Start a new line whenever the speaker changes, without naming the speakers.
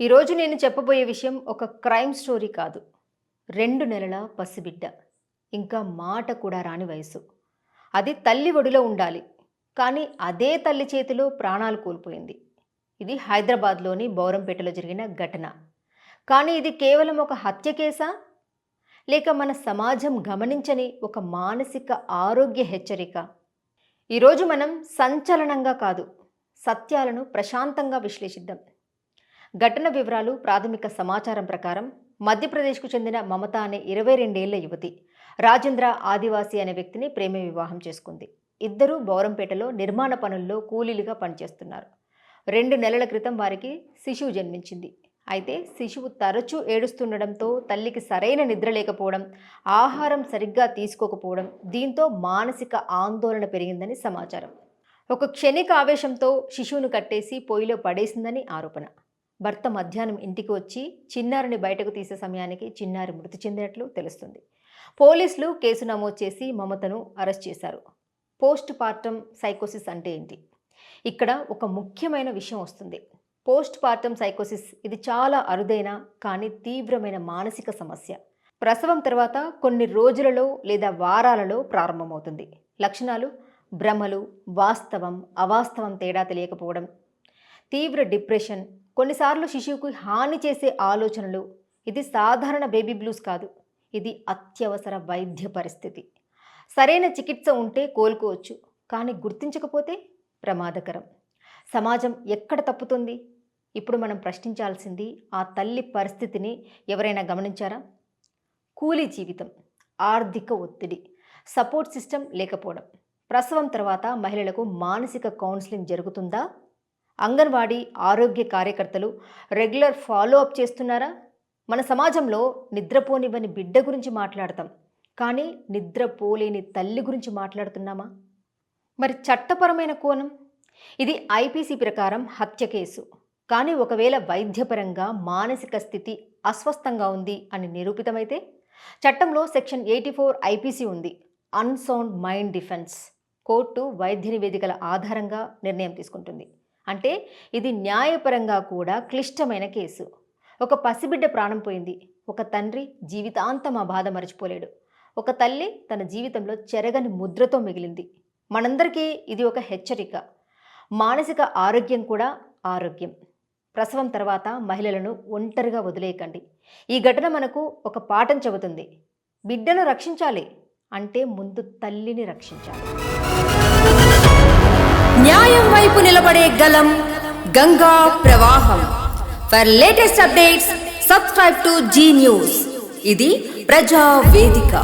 ఈరోజు నేను చెప్పబోయే విషయం ఒక క్రైమ్ స్టోరీ కాదు. 2 నెలల పసిబిడ్డ. ఇంకా మాట కూడా రాని వయసు. అది తల్లి ఒడిలో ఉండాలి. కానీ అదే తల్లి చేతిలో ప్రాణాలు కోల్పోయింది. ఇది హైదరాబాద్‌లోని బౌరంపేటలో జరిగిన ఘటన. కానీ ఇది కేవలం ఒక హత్య కేసా? లేక మన సమాజం గమనించని ఒక మానసిక ఆరోగ్య హెచ్చరిక? ఈరోజు మనం సంచలనంగా కాదు, సత్యాలను ప్రశాంతంగా విశ్లేషిద్దాం. ఘటన వివరాలు. ప్రాథమిక సమాచారం ప్రకారం మధ్యప్రదేశ్కు చెందిన మమత అనే 22 ఏళ్ల యువతి రాజేంద్ర ఆదివాసి అనే వ్యక్తిని ప్రేమ వివాహం చేసుకుంది. ఇద్దరూ బౌరంపేటలో నిర్మాణ పనుల్లో కూలీలుగా పనిచేస్తున్నారు. 2 నెలల క్రితం వారికి శిశువు జన్మించింది. అయితే శిశువు తరచూ ఏడుస్తుండడంతో తల్లికి సరైన నిద్ర లేకపోవడం, ఆహారం సరిగ్గా తీసుకోకపోవడం, దీంతో మానసిక ఆందోళన పెరిగిందని సమాచారం. ఒక క్షణిక ఆవేశంతో శిశువును కట్టేసి పొయ్యిలో పడేసిందని ఆరోపణ. భర్త మధ్యాహ్నం ఇంటికి వచ్చి చిన్నారిని బయటకు తీసే సమయానికి చిన్నారి మృతి చెందినట్లు తెలుస్తుంది. పోలీసులు కేసు నమోదు చేసి మమతను అరెస్ట్ చేశారు. పోస్ట్ పార్టం సైకోసిస్ అంటే ఏంటి? ఇక్కడ ఒక ముఖ్యమైన విషయం వస్తుంది. పోస్ట్ పార్టం సైకోసిస్ ఇది చాలా అరుదైన కానీ తీవ్రమైన మానసిక సమస్య. ప్రసవం తర్వాత కొన్ని రోజులలో లేదా వారాలలో ప్రారంభమవుతుంది. లక్షణాలు: భ్రమలు, వాస్తవం అవాస్తవం తేడా తెలియకపోవడం, తీవ్ర డిప్రెషన్, కొన్నిసార్లు శిశువుకు హాని చేసే ఆలోచనలు. ఇది సాధారణ బేబీ బ్లూస్ కాదు, ఇది అత్యవసర వైద్య పరిస్థితి. సరైన చికిత్స ఉంటే కోలుకోవచ్చు, కానీ గుర్తించకపోతే ప్రమాదకరం. సమాజం ఎక్కడ తప్పుతుంది? ఇప్పుడు మనం ప్రశ్నించాల్సింది ఆ తల్లి పరిస్థితిని ఎవరైనా గమనించారా? కూలీ జీవితం, ఆర్థిక ఒత్తిడి, సపోర్ట్ సిస్టమ్ లేకపోవడం. ప్రసవం తర్వాత మహిళలకు మానసిక కౌన్సిలింగ్ జరుగుతుందా? అంగన్వాడీ ఆరోగ్య కార్యకర్తలు రెగ్యులర్ ఫాలో అప్ చేస్తున్నారా? మన సమాజంలో నిద్రపోనివ్వని బిడ్డ గురించి మాట్లాడతాం, కానీ నిద్రపోలేని తల్లి గురించి మాట్లాడుతున్నామా? మరి చట్టపరమైన కోణం? ఇది ఐపీసీ ప్రకారం హత్య కేసు. కానీ ఒకవేళ వైద్యపరంగా మానసిక స్థితి అస్వస్థంగా ఉంది అని నిరూపితమైతే చట్టంలో సెక్షన్ 84 ఐపీసీ ఉంది, అన్సౌండ్ మైండ్ డిఫెన్స్. కోర్టు వైద్య నివేదికల ఆధారంగా నిర్ణయం తీసుకుంటుంది. అంటే ఇది న్యాయపరంగా కూడా క్లిష్టమైన కేసు. ఒక పసిబిడ్డ ప్రాణం పోయింది. ఒక తండ్రి జీవితాంతం ఆ బాధ మరచిపోలేడు. ఒక తల్లి తన జీవితంలో చెరగని ముద్రతో మిగిలింది. మనందరికీ ఇది ఒక హెచ్చరిక. మానసిక ఆరోగ్యం కూడా ఆరోగ్యం. ప్రసవం తర్వాత మహిళలను ఒంటరిగా వదిలేయకండి. ఈ ఘటన మనకు ఒక పాఠం చెబుతుంది. బిడ్డను రక్షించాలి అంటే ముందు తల్లిని రక్షించాలి.
న్యాయం వైపు నిలబడే గలం గంగా ప్రవాహం. For latest updates subscribe to Zee News. ఇది ప్రజా వేదిక.